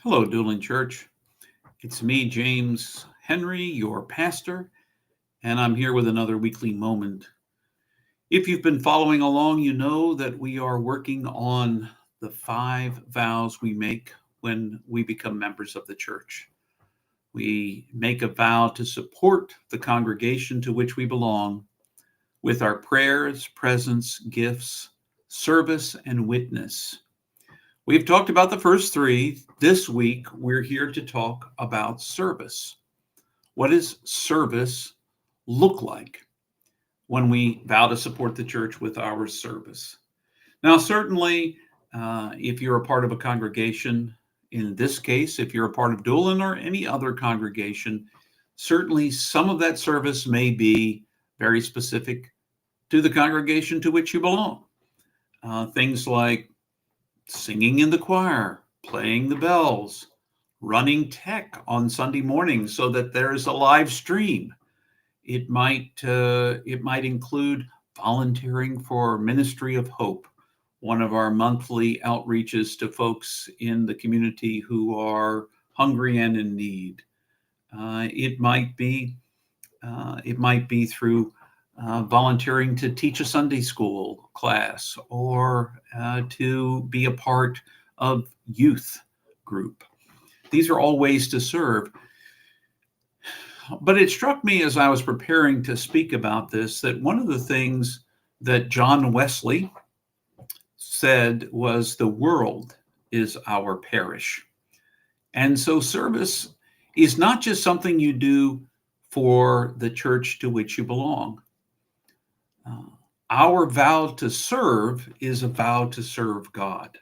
Hello, Doolin Church. It's me, James Henry, your pastor, and I'm here with another weekly moment. If you've been following along, you know that we are working on the 5 vows we make when we become members of the church. We make a vow to support the congregation to which we belong with our prayers, presence, gifts, service, and witness. We've talked about the first three. This week, we're here to talk about service. What does service look like when we vow to support the church with our service? Now, certainly, if you're a part of a congregation, in this case, if you're a part of Doolin or any other congregation, certainly some of that service may be very specific to the congregation to which you belong. Things like singing in the choir, playing the bells, running tech on Sunday mornings so that there's a live stream. It might include volunteering for Ministry of Hope, one of our monthly outreaches to folks in the community who are hungry and in need. It might be through volunteering to teach a Sunday school class or to be a part of youth group. These are all ways to serve. But it struck me as I was preparing to speak about this that one of the things that John Wesley said was the world is our parish. And so service is not just something you do for the church to which you belong. Our vow to serve is a vow to serve God.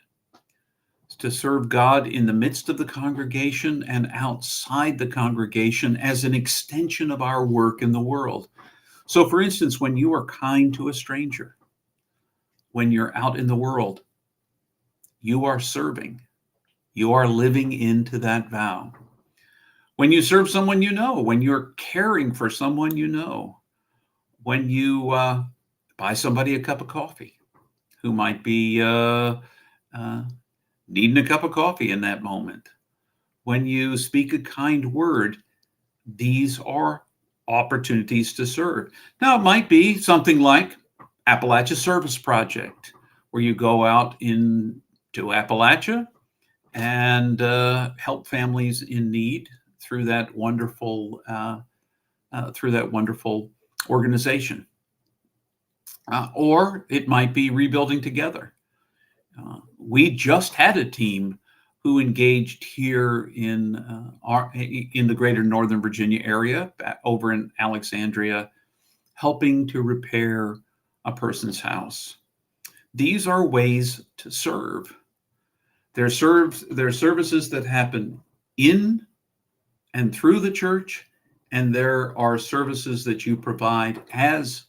To serve God in the midst of the congregation and outside the congregation as an extension of our work in the world. So, for instance, when you are kind to a stranger, when you're out in the world, you are serving. You are living into that vow. When you serve someone you know, when you're caring for someone you know, when you buy somebody a cup of coffee who might be needing a cup of coffee in that moment. When you speak a kind word, these are opportunities to serve. Now, it might be something like Appalachia Service Project, where you go out into Appalachia and help families in need through that wonderful organization. Or it might be Rebuilding Together. We just had a team who engaged here in the greater Northern Virginia area, over in Alexandria, helping to repair a person's house. These are ways to serve. There are services that happen in and through the church, and there are services that you provide as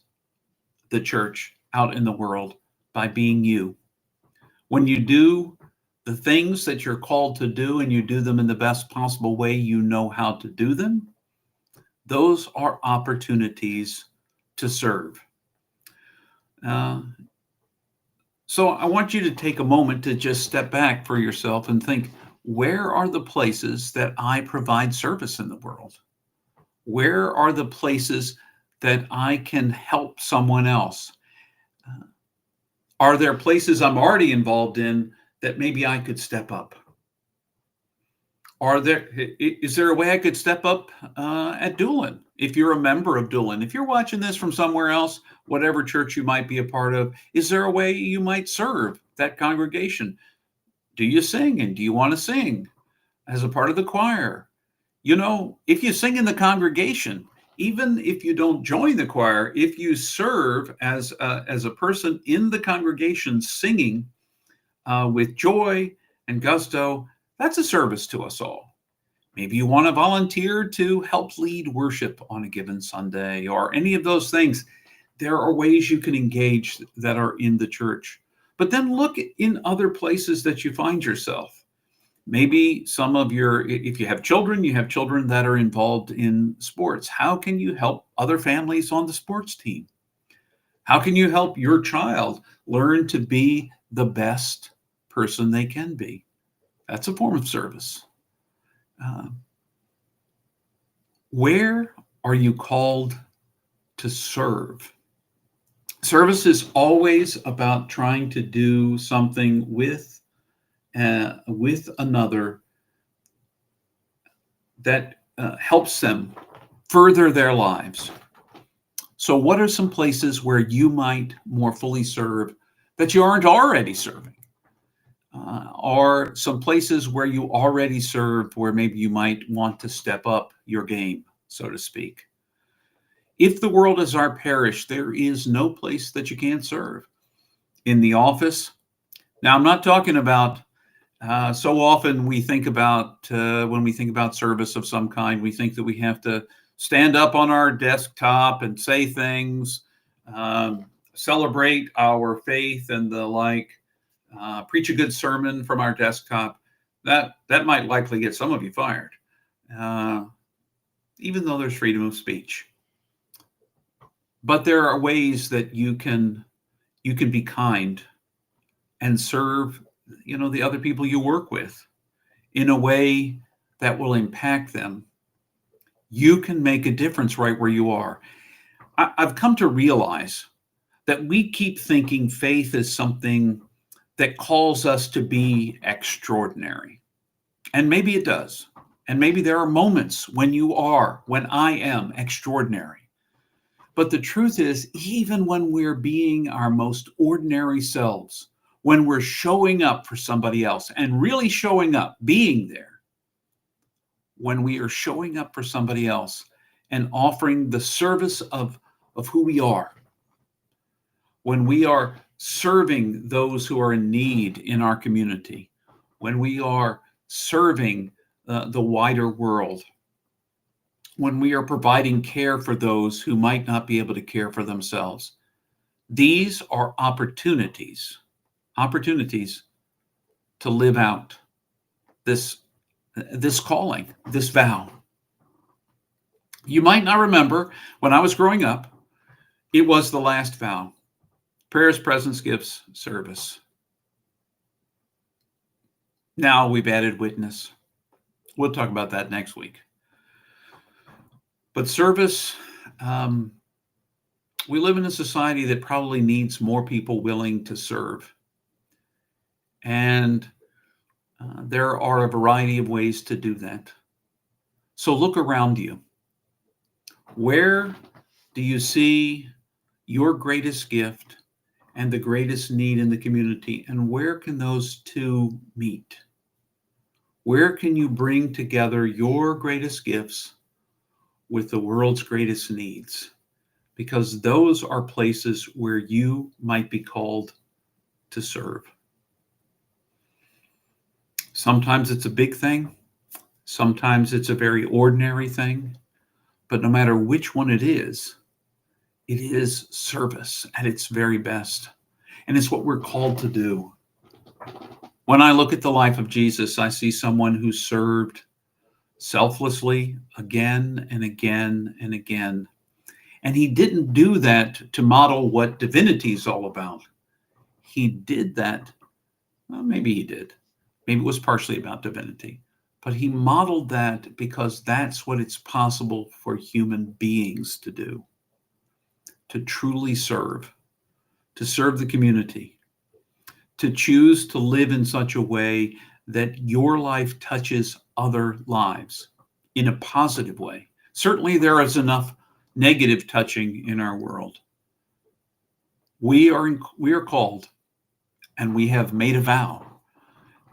the church out in the world by being you. When you do the things that you're called to do and you do them in the best possible way you know how to do them, those are opportunities to serve. So I want you to take a moment to just step back for yourself and think, where are the places that I provide service in the world? Where are the places that I can help someone else? Are there places I'm already involved in that maybe I could step up? Is there a way I could step up at Doolin? If you're a member of Doolin, if you're watching this from somewhere else, whatever church you might be a part of, is there a way you might serve that congregation? Do you sing, and do you want to sing as a part of the choir? You know, if you sing in the congregation, even if you don't join the choir, if you serve as a person in the congregation singing with joy and gusto, that's a service to us all. Maybe you want to volunteer to help lead worship on a given Sunday or any of those things. There are ways you can engage that are in the church. But then look in other places that you find yourself. Maybe if you have children that are involved in sports. How can you help other families on the sports team? How can you help your child learn to be the best person they can be? That's a form of service. Uh, where are you called to serve? Service is always about trying to do something with another that helps them further their lives. So, what are some places where you might more fully serve that you aren't already serving? Or some places where you already serve where maybe you might want to step up your game, so to speak? If the world is our parish, there is no place that you can't serve. In the office, now I'm not talking about so often we think about when we think about service of some kind, we think that we have to stand up on our desktop and say things, celebrate our faith and the like, preach a good sermon from our desktop. That might likely get some of you fired, uh, even though there's freedom of speech. But there are ways that you can be kind and serve, the other people you work with in a way that will impact them. You can make a difference right where you are. I've come to realize that we keep thinking faith is something that calls us to be extraordinary. And maybe it does. And maybe there are moments when I am extraordinary. But the truth is, even when we're being our most ordinary selves, when we're showing up for somebody else and really showing up, being there, when we are showing up for somebody else and offering the service of who we are, when we are serving those who are in need in our community, when we are serving the wider world, when we are providing care for those who might not be able to care for themselves. These are opportunities to live out this calling, this vow. You might not remember when I was growing up, it was the last vow: prayers, presence, gifts, service. Now we've added witness. We'll talk about that next week. But service, um, we live in a society that probably needs more people willing to serve. And there are a variety of ways to do that. So look around you. Where do you see your greatest gift and the greatest need in the community? And where can those two meet? Where can you bring together your greatest gifts with the world's greatest needs? Because those are places where you might be called to serve. Sometimes it's a big thing. Sometimes it's a very ordinary thing. But no matter which one it is service at its very best. And it's what we're called to do. When I look at the life of Jesus, I see someone who served selflessly again and again and again. And he didn't do that to model what divinity is all about. He did that, well, maybe he did. Maybe it was partially about divinity. But he modeled that because that's what it's possible for human beings to do, to truly serve, to serve the community, to choose to live in such a way that your life touches other lives in a positive way. Certainly there is enough negative touching in our world. We are called, and we have made a vow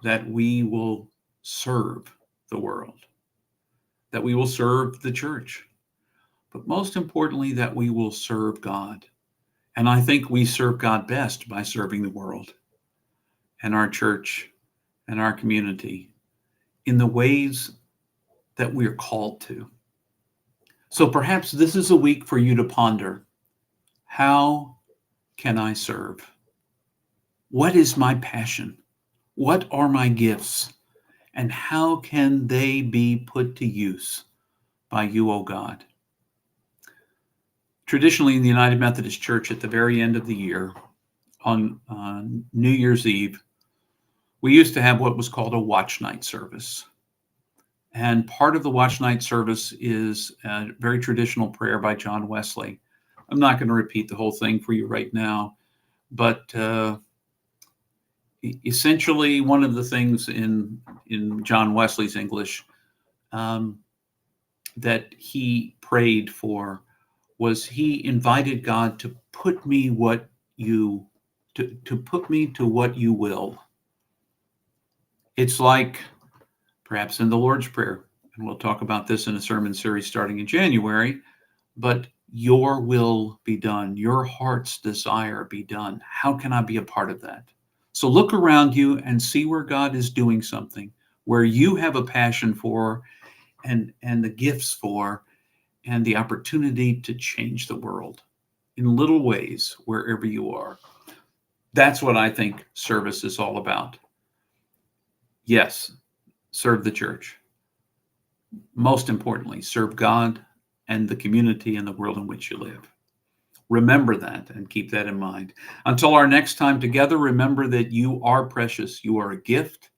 that we will serve the world, that we will serve the church, but most importantly, that we will serve God. And I think we serve God best by serving the world and our church and our community in the ways that we're called to. So perhaps this is a week for you to ponder: how can I serve? What is my passion? What are my gifts? And how can they be put to use by you, O God? Traditionally, in the United Methodist Church, at the very end of the year, on New Year's Eve, we used to have what was called a watch night service. And part of the watch night service is a very traditional prayer by John Wesley. I'm not going to repeat the whole thing for you right now, but essentially one of the things in John Wesley's English that he prayed for was he invited God to put me to put me to what you will. It's like perhaps in the Lord's Prayer, and we'll talk about this in a sermon series starting in January, but your will be done, your heart's desire be done. How can I be a part of that? So look around you and see where God is doing something, where you have a passion for and the gifts for and the opportunity to change the world in little ways wherever you are. That's what I think service is all about. Yes, serve the church. Most importantly, serve God and the community and the world in which you live. Remember that and keep that in mind. Until our next time together, remember that you are precious. You are a gift.